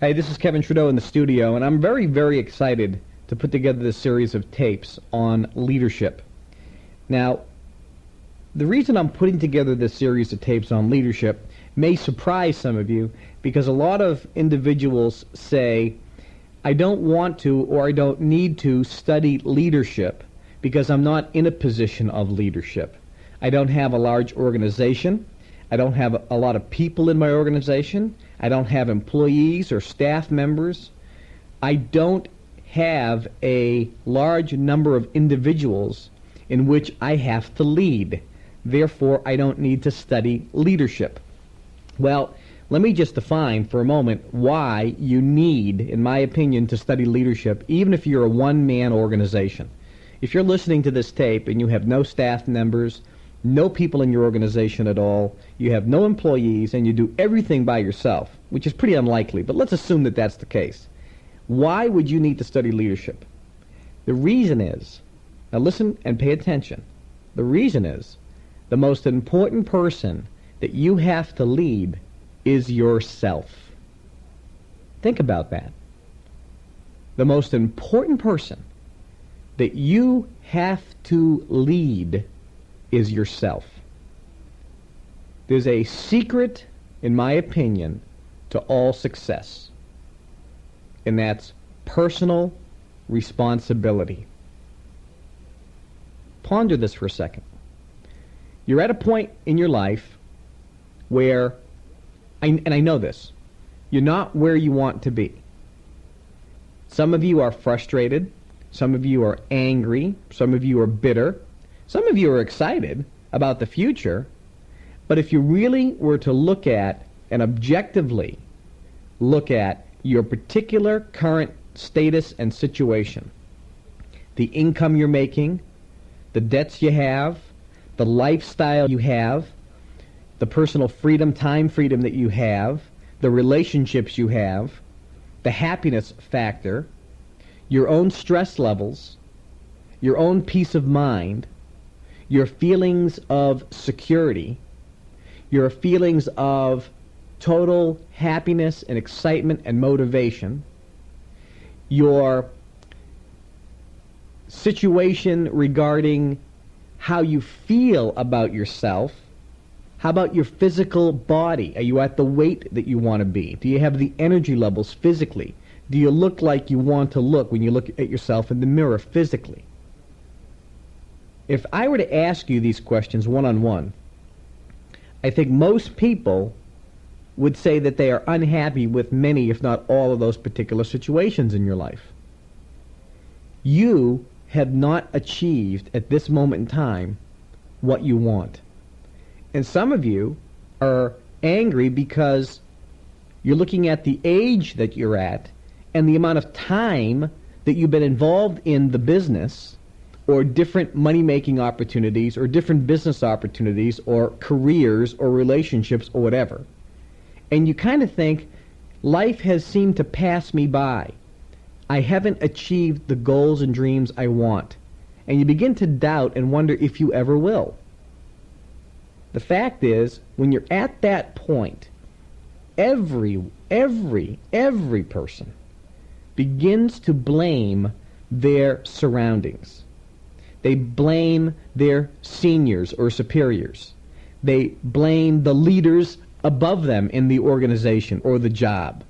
Hey, this is Kevin Trudeau in the studio, and I'm very, very excited to put together this series of tapes on leadership. Now, the reason I'm putting together this series of tapes on leadership may surprise some of you, because a lot of individuals say, I don't want to or I don't need to study leadership because I'm not in a position of leadership. I don't have a large organization. I don't have a lot of people in my organization. I don't have employees or staff members. I don't have a large number of individuals in which I have to lead. Therefore, I don't need to study leadership. Well, let me just define for a moment why you need, in my opinion, to study leadership, even if you're a one-man organization. If you're listening to this tape and you have no staff members, no people in your organization at all, you have no employees, and you do everything by yourself, which is pretty unlikely, but let's assume that that's the case. Why would you need to study leadership? The reason is, now listen and pay attention, the reason is the most important person that you have to lead is yourself. Think about that. The most important person that you have to lead is yourself. There's a secret, in my opinion, to all success, and that's personal responsibility. Ponder this for a second. You're at a point in your life where, and I know this, you're not where you want to be. Some of you are frustrated, some of you are angry, some of you are bitter, some of you are excited about the future, but if you really were to look at and objectively look at your particular current status and situation, the income you're making, the debts you have, the lifestyle you have, the personal freedom, time freedom that you have, the relationships you have, the happiness factor, your own stress levels, your own peace of mind, your feelings of security, your feelings of total happiness and excitement and motivation, your situation regarding how you feel about yourself. How about your physical body? Are you at the weight that you want to be? Do you have the energy levels physically? Do you look like you want to look when you look at yourself in the mirror physically? If I were to ask you these questions one-on-one, I think most people would say that they are unhappy with many, if not all, of those particular situations in your life. You have not achieved at this moment in time what you want. And some of you are angry because you're looking at the age that you're at and the amount of time that you've been involved in the business or different money-making opportunities or different business opportunities or careers or relationships or whatever. And you kind of think, life has seemed to pass me by. I haven't achieved the goals and dreams I want. And you begin to doubt and wonder if you ever will. The fact is, when you're at that point, every person begins to blame their surroundings. They blame their seniors or superiors. They blame the leaders above them in the organization or the job.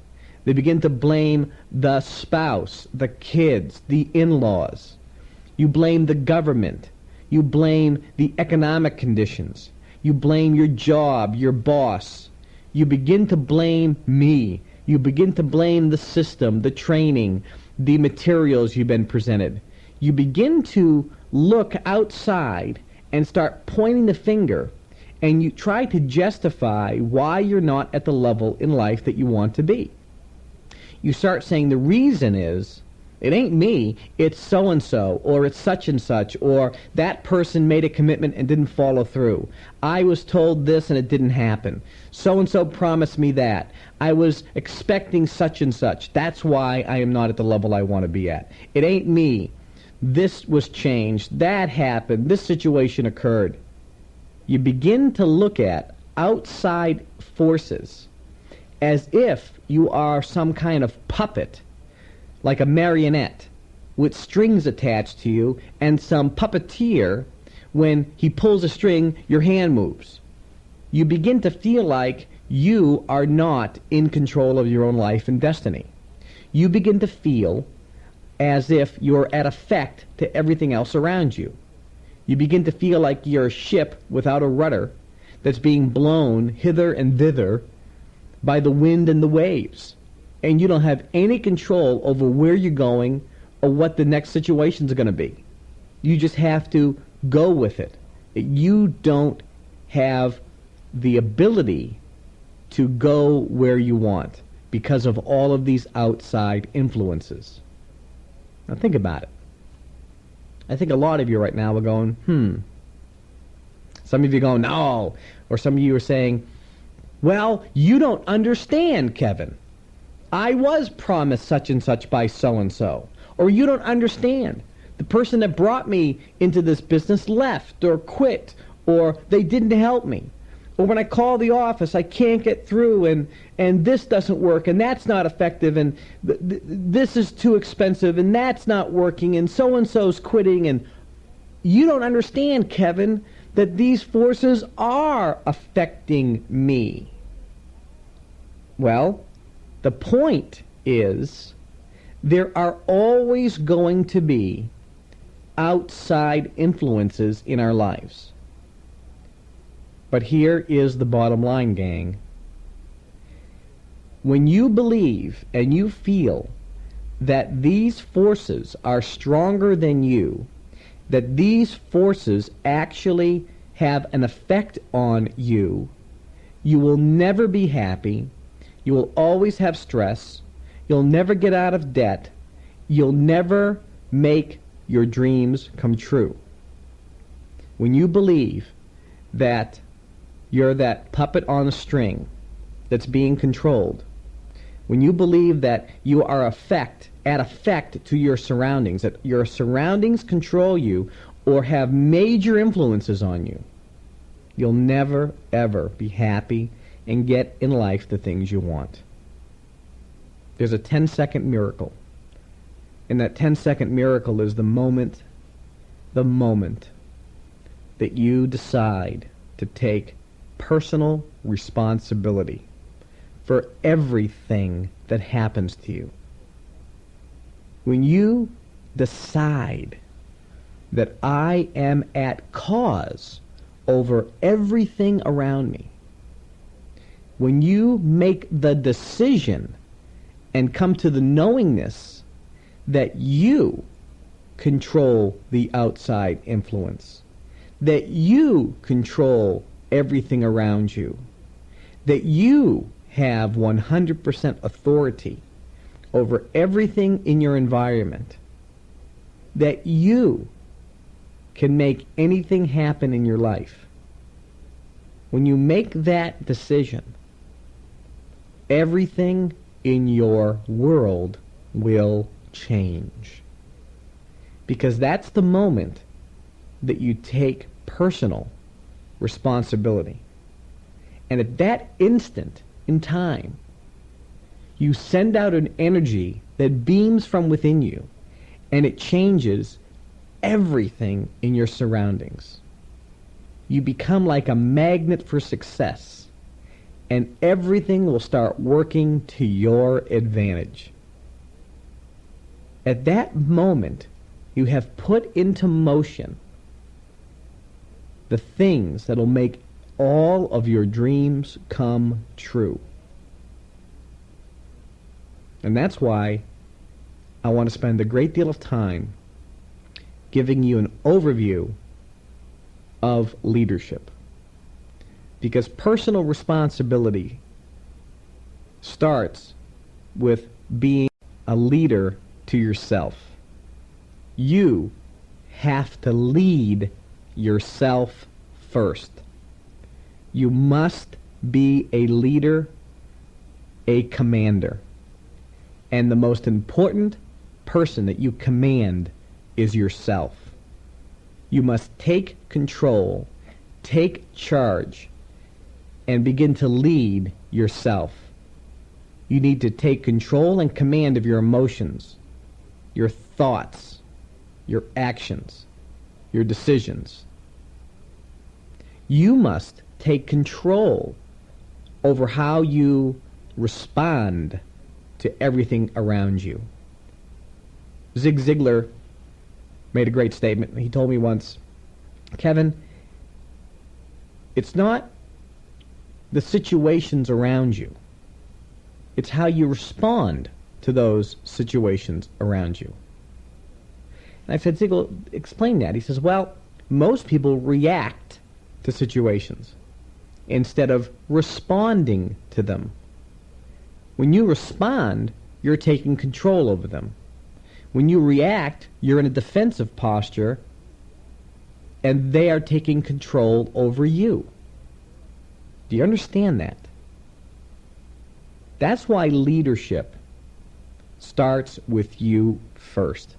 They begin to blame the spouse, the kids, the in-laws. You blame the government. You blame the economic conditions. You blame your job, your boss. You begin to blame me. You begin to blame the system, the training, the materials you've been presented. You begin to look outside and start pointing the finger, and you try to justify why you're not at the level in life that you want to be. You start saying the reason is, it ain't me, it's so-and-so, or it's such and such, or that person made a commitment and didn't follow through. I was told this and it didn't happen. So-and-so promised me that. I was expecting such and such. That's why I am not at the level I want to be at. It ain't me. This was changed. That happened. This situation occurred. You begin to look at outside forces as if you are some kind of puppet, like a marionette, with strings attached to you, and some puppeteer, when he pulls a string, your hand moves. You begin to feel like you are not in control of your own life and destiny. You begin to feel as if you're at effect to everything else around you. You begin to feel like you're a ship without a rudder that's being blown hither and thither by the wind and the waves. And you don't have any control over where you're going or what the next situation's going to be. You just have to go with it. You don't have the ability to go where you want because of all of these outside influences. Now think about it. I think a lot of you right now are going, Some of you are going, no. Or some of you are saying, well, you don't understand, Kevin. I was promised such and such by so-and-so. Or you don't understand. The person that brought me into this business left or quit, or they didn't help me. Or when I call the office, I can't get through, and this doesn't work, and that's not effective, and this is too expensive, and that's not working, and so-and-so's quitting, and you don't understand, Kevin, that these forces are affecting me. Well, the point is, there are always going to be outside influences in our lives. But here is the bottom line, gang. When you believe and you feel that these forces are stronger than you, that these forces actually have an effect on you, you will never be happy, you will always have stress, you'll never get out of debt, you'll never make your dreams come true. When you believe that you're that puppet on a string that's being controlled, when you believe that you are at effect to your surroundings, that your surroundings control you or have major influences on you, you'll never, ever be happy and get in life the things you want. There's a 10-second miracle. And that 10-second miracle is the moment that you decide to take personal responsibility for everything that happens to you. When you decide that I am at cause over everything around me, when you make the decision and come to the knowingness that you control the outside influence, that you control everything around you, that you have 100% authority over everything in your environment, that you can make anything happen in your life. When you make that decision, everything in your world will change. Because that's the moment that you take personal responsibility. And at that instant in time, you send out an energy that beams from within you, and it changes everything in your surroundings. You become like a magnet for success, and everything will start working to your advantage. At that moment, you have put into motion the things that will make all of your dreams come true. And that's why I want to spend a great deal of time giving you an overview of leadership. Because personal responsibility starts with being a leader to yourself. You have to lead yourself first. You must be a leader, a commander. And the most important person that you command is yourself. You must take control, take charge, and begin to lead yourself. You need to take control and command of your emotions, your thoughts, your actions, your decisions. You must take control over how you respond to everything around you. Zig Ziglar made a great statement. He told me once, Kevin, it's not the situations around you. It's how you respond to those situations around you. And I said, Ziglar, explain that. He says, well, most people react to situations instead of responding to them. When you respond, you're taking control over them. When you react, you're in a defensive posture, and they are taking control over you. Do you understand that? That's why leadership starts with you first.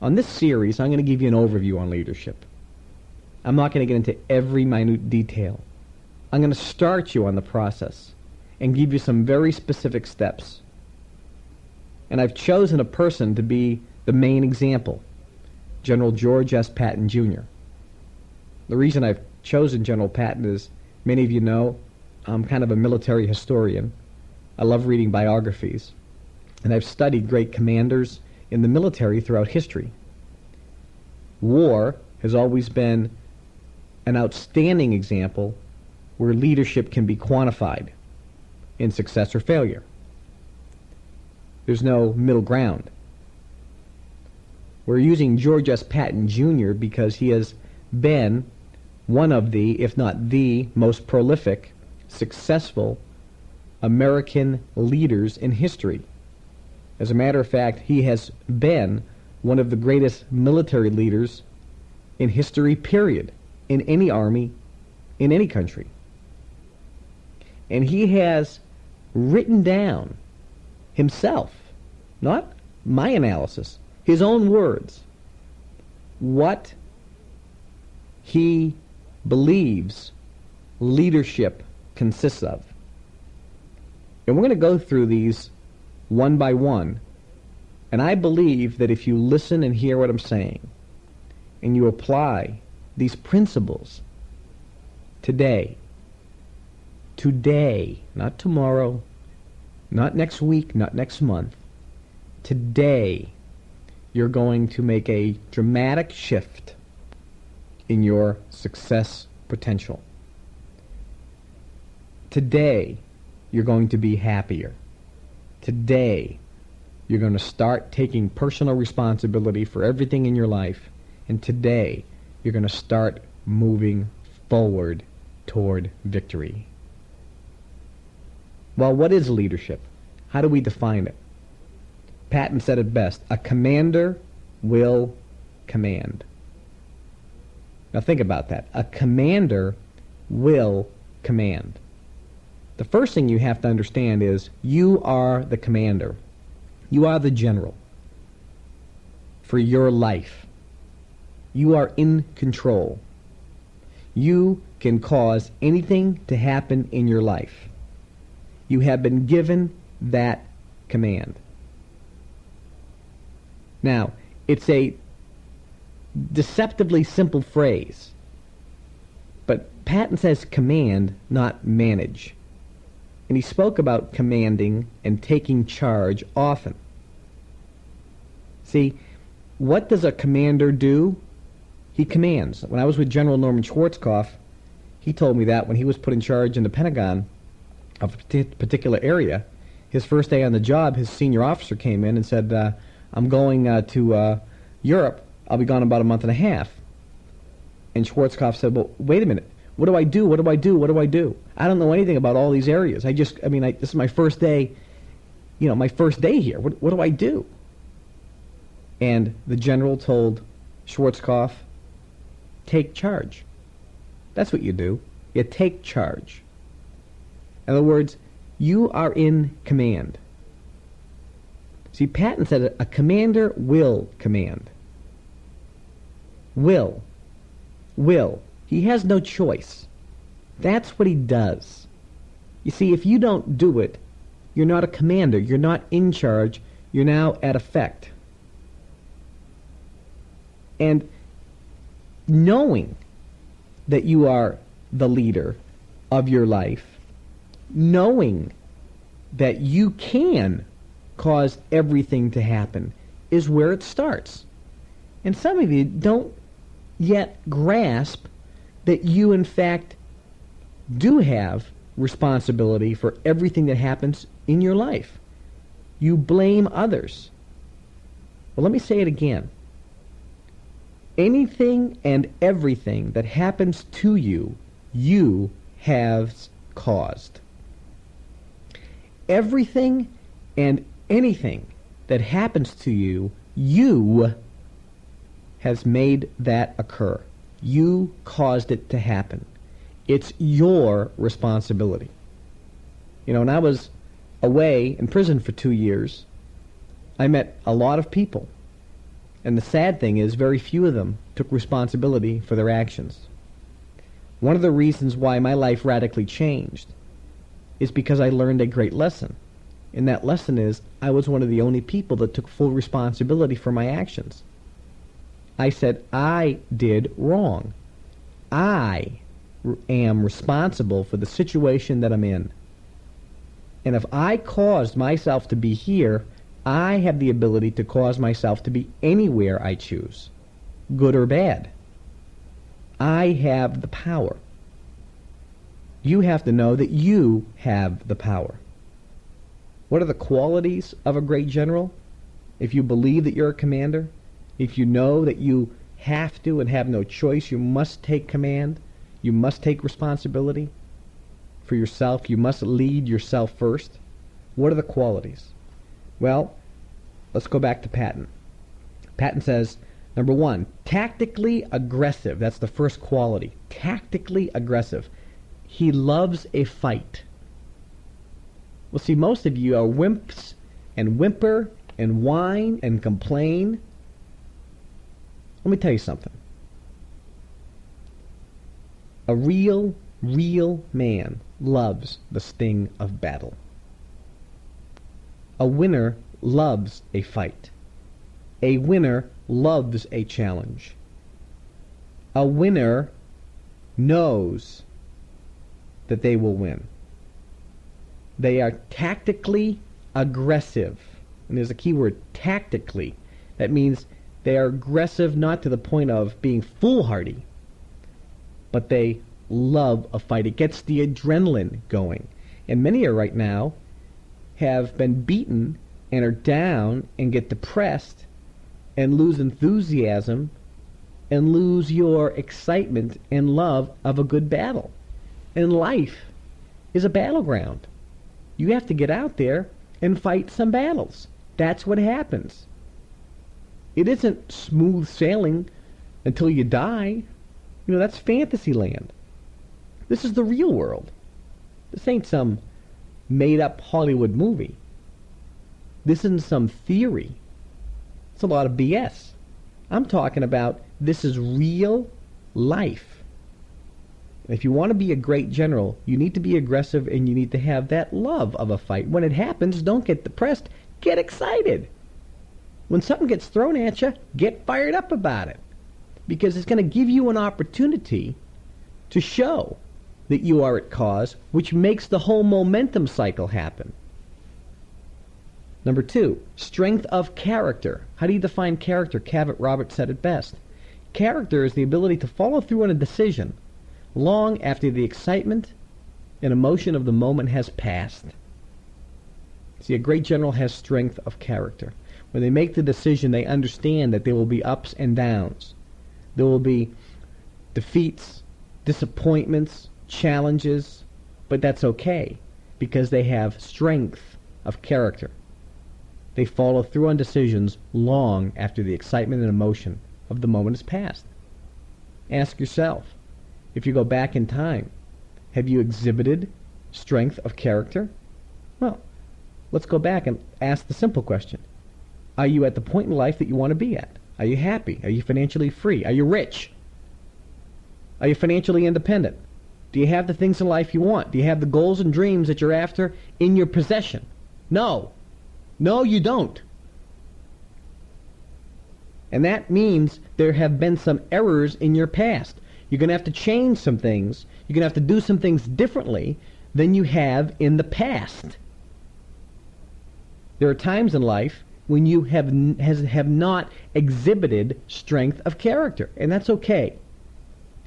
On this series, I'm going to give you an overview on leadership. I'm not going to get into every minute detail. I'm going to start you on the process and give you some very specific steps. And I've chosen a person to be the main example, General George S. Patton Jr. The reason I've chosen General Patton is, many of you know, I'm kind of a military historian. I love reading biographies. And I've studied great commanders in the military throughout history. War has always been an outstanding example where leadership can be quantified in success or failure. There's no middle ground. We're using George S. Patton Jr. because he has been one of the, if not the, most prolific, successful American leaders in history. As a matter of fact, he has been one of the greatest military leaders in history, period, in any army, in any country. And he has written down himself, not my analysis, his own words, what he believes leadership consists of. And we're going to go through these one by one. And I believe that if you listen and hear what I'm saying, and you apply these principles today, not tomorrow, not next week, not next month, today, you're going to make a dramatic shift in your success potential. Today, you're going to be happier. Today, you're going to start taking personal responsibility for everything in your life. And today, you're going to start moving forward toward victory. Well, what is leadership? How do we define it? Patton said it best: a commander will command. Now think about that. A commander will command. The first thing you have to understand is you are the commander. You are the general for your life. You are in control. You can cause anything to happen in your life. You have been given that command. Now, it's a deceptively simple phrase, but Patton says command, not manage. And he spoke about commanding and taking charge often. See, what does a commander do? He commands. When I was with General Norman Schwarzkopf, he told me that when he was put in charge in the Pentagon of a particular area, his first day on the job, his senior officer came in and said, I'm going to Europe. I'll be gone about a month and a half. And Schwarzkopf said, well, wait a minute. What do I do? What do I do? What do I do? I don't know anything about all these areas. This is my first day, my first day here. What do I do? And the general told Schwarzkopf, take charge. That's what you do. You take charge. In other words, you are in command. See, Patton said a commander will command. Will. He has no choice. That's what he does. You see, if you don't do it, You're not a commander. You're not in charge. You're now at effect. And knowing that you are the leader of your life, knowing that you can cause everything to happen, is where it starts. And some of you don't yet grasp that you, in fact, do have responsibility for everything that happens in your life. You blame others. Well, let me say it again. Anything and everything that happens to you, you have caused. Everything and anything that happens to you, you has made that occur. You caused it to happen. It's your responsibility. You know, when I was away in prison for 2 years, I met a lot of people. And the sad thing is, very few of them took responsibility for their actions. One of the reasons why my life radically changed is because I learned a great lesson. And that lesson is, I was one of the only people that took full responsibility for my actions. I said, I did wrong. I am responsible for the situation that I'm in. And if I caused myself to be here, I have the ability to cause myself to be anywhere I choose, good or bad. I have the power. You have to know that you have the power. What are the qualities of a great general? If you believe that you're a commander, if you know that you have to and have no choice, you must take command, you must take responsibility for yourself, you must lead yourself first. What are the qualities? Well, let's go back to Patton. Patton says, number 1, tactically aggressive. That's the first quality. Tactically aggressive. He loves a fight. Well, see, most of you are wimps and whimper and whine and complain. Let me tell you something. A real man loves the sting of battle. A winner loves a fight. A winner loves a challenge. A winner knows that they will win. They are tactically aggressive. And there's a key word, tactically. That means they are aggressive not to the point of being foolhardy, but they love a fight. It gets the adrenaline going. And many are right now have been beaten and are down and get depressed and lose enthusiasm and lose your excitement and love of a good battle. And life is a battleground. You have to get out there and fight some battles. That's what happens. It isn't smooth sailing until you die. You know, that's fantasy land. This is the real world. This ain't some made-up Hollywood movie. This isn't some theory. It's a lot of BS. I'm talking about this is real life. If you want to be a great general, you need to be aggressive and you need to have that love of a fight. When it happens, don't get depressed. Get excited. When something gets thrown at you, get fired up about it. Because it's going to give you an opportunity to show that you are at cause, which makes the whole momentum cycle happen. Number 2, strength of character. How do you define character? Cavett Roberts said it best. Character is the ability to follow through on a decision long after the excitement and emotion of the moment has passed. See, a great general has strength of character. When they make the decision, they understand that there will be ups and downs. There will be defeats, disappointments, challenges, but that's okay because they have strength of character. They follow through on decisions long after the excitement and emotion of the moment has passed. Ask yourself, if you go back in time, have you exhibited strength of character? Well, let's go back and ask the simple question. Are you at the point in life that you want to be at? Are you happy? Are you financially free? Are you rich? Are you financially independent? Do you have the things in life you want? Do you have the goals and dreams that you're after in your possession? No. No, you don't. And that means there have been some errors in your past. You're going to have to change some things. You're going to have to do some things differently than you have in the past. There are times in life when you have not exhibited strength of character, and that's okay.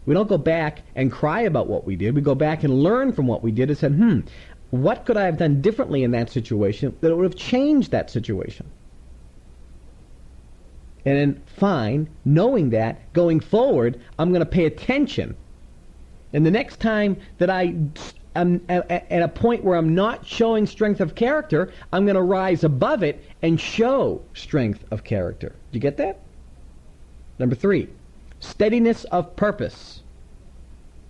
We don't go back and cry about what we did. We go back and learn from what we did and said, what could I have done differently in that situation that would have changed that situation? And then, fine, knowing that, going forward, I'm going to pay attention. And the next time that I'm at a point where I'm not showing strength of character, I'm going to rise above it and show strength of character. Do you get that? Number 3, steadiness of purpose.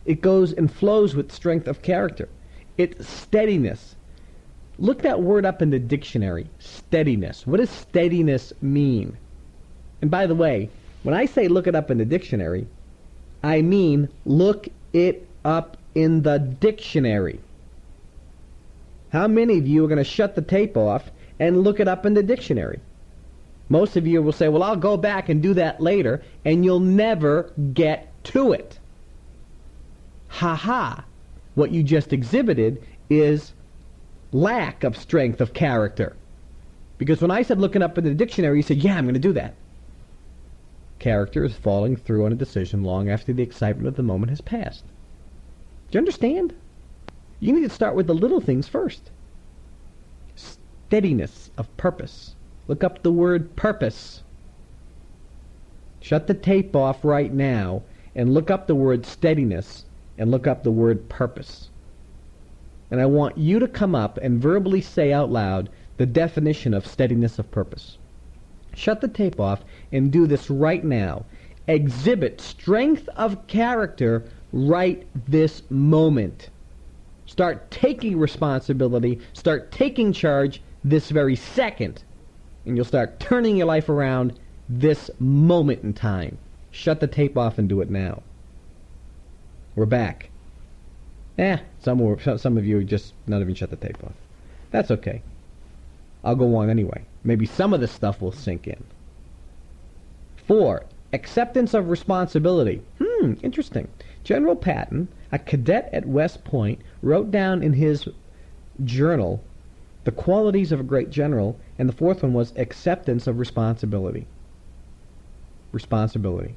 It goes and flows with strength of character. It's steadiness. Look that word up in the dictionary, steadiness. What does steadiness mean? And by the way, when I say look it up in the dictionary, I mean look it up in the dictionary. How many of you are going to shut the tape off and look it up in the dictionary? Most of you will say, well, I'll go back and do that later, and you'll never get to it. Ha-ha. What you just exhibited is lack of strength of character. Because when I said looking up in the dictionary, you said, yeah, I'm going to do that. Character is following through on a decision long after the excitement of the moment has passed. Do you understand? You need to start with the little things first. Steadiness of purpose. Look up the word purpose. Shut the tape off right now and look up the word steadiness and look up the word purpose. And I want you to come up and verbally say out loud the definition of steadiness of purpose. Shut the tape off and do this right now. Exhibit strength of character right this moment. Start taking responsibility. Start taking charge this very second. And you'll start turning your life around this moment in time. Shut the tape off and do it now. We're back. Some of you just not even shut the tape off. That's okay. I'll go on anyway. Maybe some of this stuff will sink in. 4, acceptance of responsibility. Interesting. General Patton, a cadet at West Point, wrote down in his journal the qualities of a great general, and the 4th one was acceptance of responsibility. Responsibility.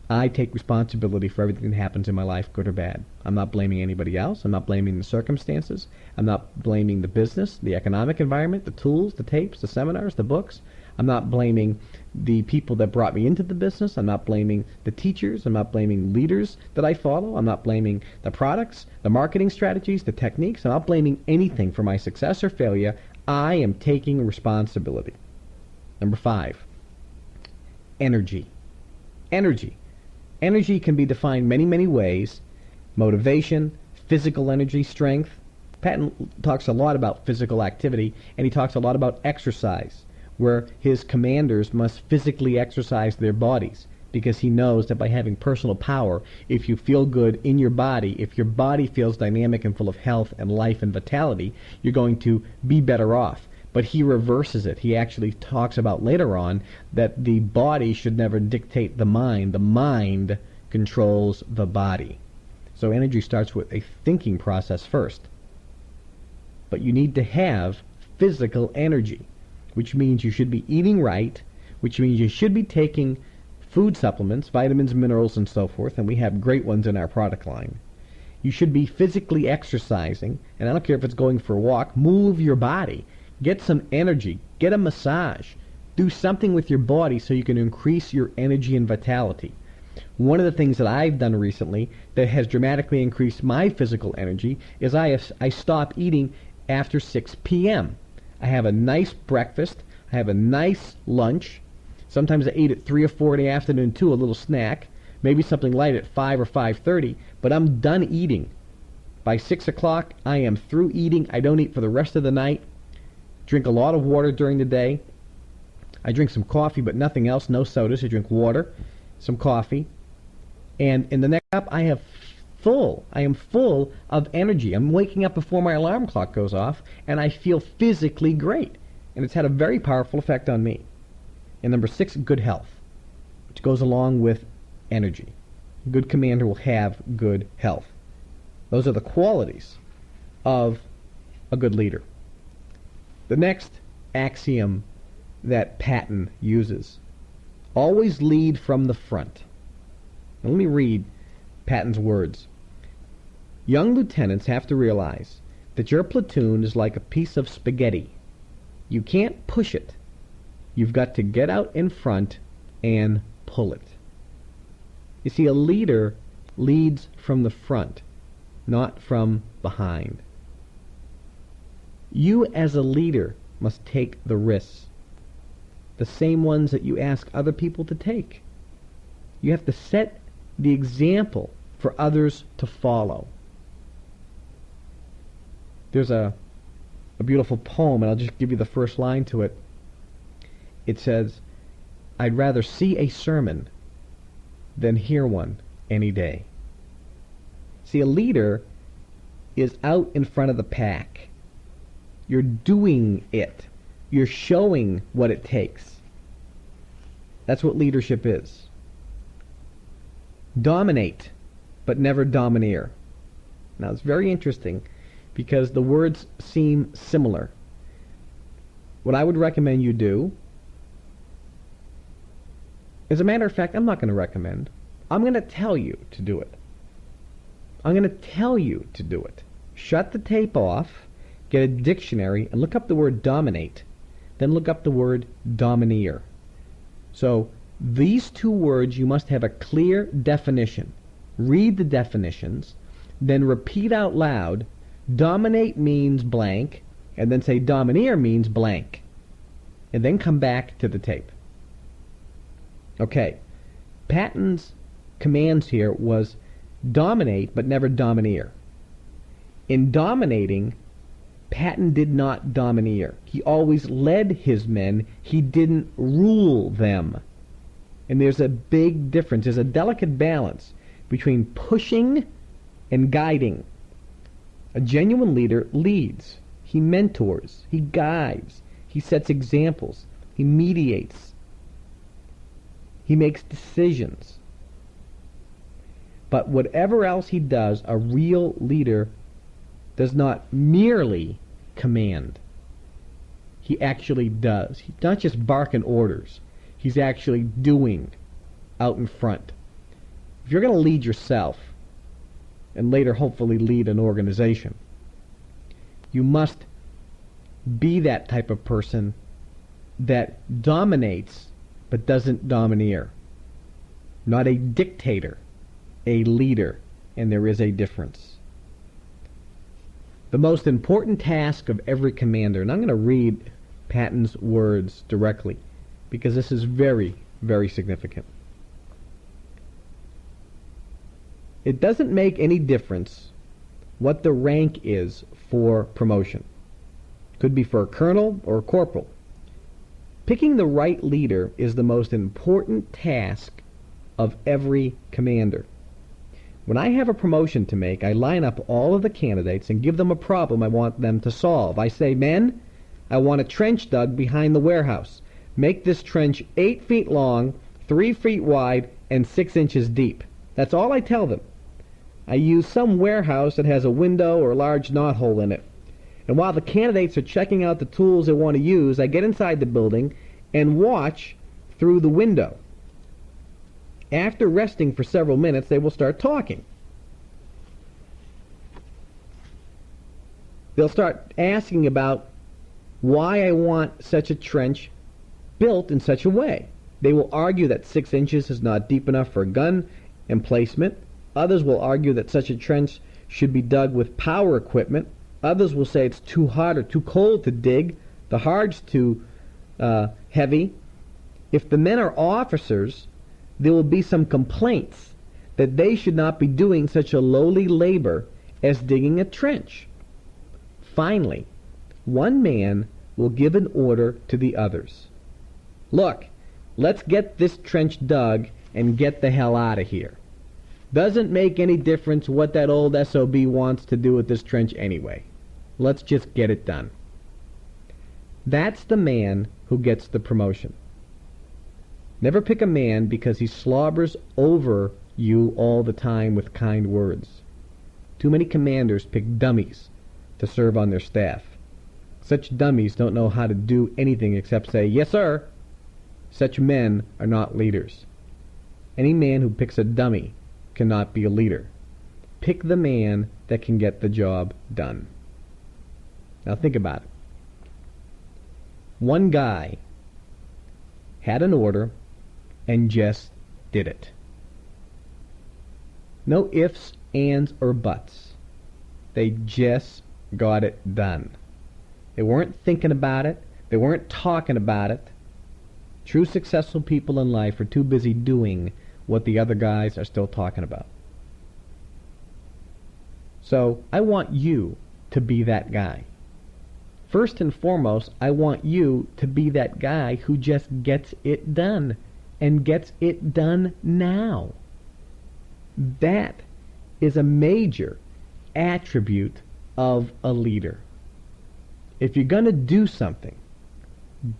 I take responsibility for everything that happens in my life, good or bad. I'm not blaming anybody else. I'm not blaming the circumstances. I'm not blaming the business, the economic environment, the tools, the tapes, the seminars, the books. I'm not blaming the people that brought me into the business. I'm not blaming the teachers. I'm not blaming leaders that I follow. I'm not blaming the products, the marketing strategies, the techniques. I'm not blaming anything for my success or failure. I am taking responsibility. Number 5, energy. Energy. Energy can be defined many, many ways. Motivation, physical energy, strength. Patton talks a lot about physical activity, and he talks a lot about exercise, where his commanders must physically exercise their bodies, because he knows that by having personal power, if you feel good in your body, if your body feels dynamic and full of health and life and vitality, you're going to be better off. But he reverses it. He actually talks about later on that the body should never dictate the mind. The mind controls the body. So energy starts with a thinking process first. But you need to have physical energy, which means you should be eating right, which means you should be taking food supplements, vitamins, minerals, and so forth, and we have great ones in our product line. You should be physically exercising, and I don't care if it's going for a walk, move your body. Get some energy. Get a massage. Do something with your body so you can increase your energy and vitality. One of the things that I've done recently that has dramatically increased my physical energy is I stop eating after 6 p.m. I have a nice breakfast. I have a nice lunch. Sometimes I eat at 3 or 4 in the afternoon too, a little snack. Maybe something light at 5 or 5:30. But I'm done eating. By 6 o'clock, I am through eating. I don't eat for the rest of the night. Drink a lot of water during the day. I drink some coffee, but nothing else, no sodas. I drink water, some coffee. And in the next cup, I have full. I am full of energy. I'm waking up before my alarm clock goes off, and I feel physically great. And it's had a very powerful effect on me. And number 6, good health, which goes along with energy. A good commander will have good health. Those are the qualities of a good leader. The next axiom that Patton uses: always lead from the front. Now, let me read Patton's words. Young lieutenants have to realize that your platoon is like a piece of spaghetti. You can't push it. You've got to get out in front and pull it. You see, a leader leads from the front, not from behind. You as a leader must take the risks, the same ones that you ask other people to take. You have to set the example for others to follow. There's a beautiful poem, and I'll just give you the first line to it. It says, I'd rather see a sermon than hear one any day. See, a leader is out in front of the pack. You're doing it. You're showing what it takes. That's what leadership is. Dominate, but never domineer. Now, it's very interesting because the words seem similar. What I would recommend you do, as a matter of fact, I'm not going to recommend. I'm going to tell you to do it. I'm going to tell you to do it. Shut the tape off, get a dictionary, and look up the word dominate. Then look up the word domineer. So these two words, you must have a clear definition. Read the definitions, then repeat out loud, dominate means blank, and then say domineer means blank. And then come back to the tape. Okay, Patton's commands here was dominate but never domineer. In dominating, Patton did not domineer. He always led his men. He didn't rule them. And there's a big difference. There's a delicate balance between pushing and guiding. A genuine leader leads. He mentors. He guides. He sets examples. He mediates. He makes decisions. But whatever else he does, a real leader does not merely command. He actually does. He's not just barking orders. He's actually doing out in front. If you're going to lead yourself, and later hopefully lead an organization, you must be that type of person that dominates but doesn't domineer. Not a dictator, a leader, and there is a difference. The most important task of every commander, and I'm going to read Patton's words directly because this is very, very significant. It doesn't make any difference what the rank is for promotion. Could be for a colonel or a corporal. Picking the right leader is the most important task of every commander. When I have a promotion to make, I line up all of the candidates and give them a problem I want them to solve. I say, men, I want a trench dug behind the warehouse. Make this trench 8 feet long, 3 feet wide, and 6 inches deep. That's all I tell them. I use some warehouse that has a window or a large knothole in it. And while the candidates are checking out the tools they want to use, I get inside the building and watch through the window. After resting for several minutes, they will start talking. They'll start asking about why I want such a trench built in such a way. They will argue that 6 inches is not deep enough for a gun emplacement. Others will argue that such a trench should be dug with power equipment. Others will say it's too hot or too cold to dig. The hard's too heavy. If the men are officers, there will be some complaints that they should not be doing such a lowly labor as digging a trench. Finally, one man will give an order to the others. Look, let's get this trench dug and get the hell out of here. Doesn't make any difference what that old SOB wants to do with this trench anyway. Let's just get it done. That's the man who gets the promotion. Never pick a man because he slobbers over you all the time with kind words. Too many commanders pick dummies to serve on their staff. Such dummies don't know how to do anything except say, "Yes, sir." Such men are not leaders. Any man who picks a dummy cannot be a leader. Pick the man that can get the job done. Now think about it. One guy had an order and just did it. No ifs, ands, or buts. They just got it done. They weren't thinking about it. They weren't talking about it. True successful people in life are too busy doing what the other guys are still talking about. So I want you to be that guy. First and foremost, I want you to be that guy who just gets it done, and gets it done now. That is a major attribute of a leader. If you're going to do something,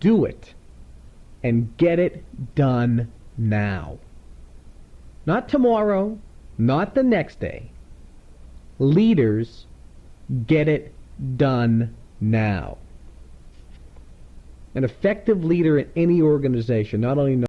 do it, and get it done now. Not tomorrow, not the next day. Leaders get it done now. An effective leader in any organization not only knows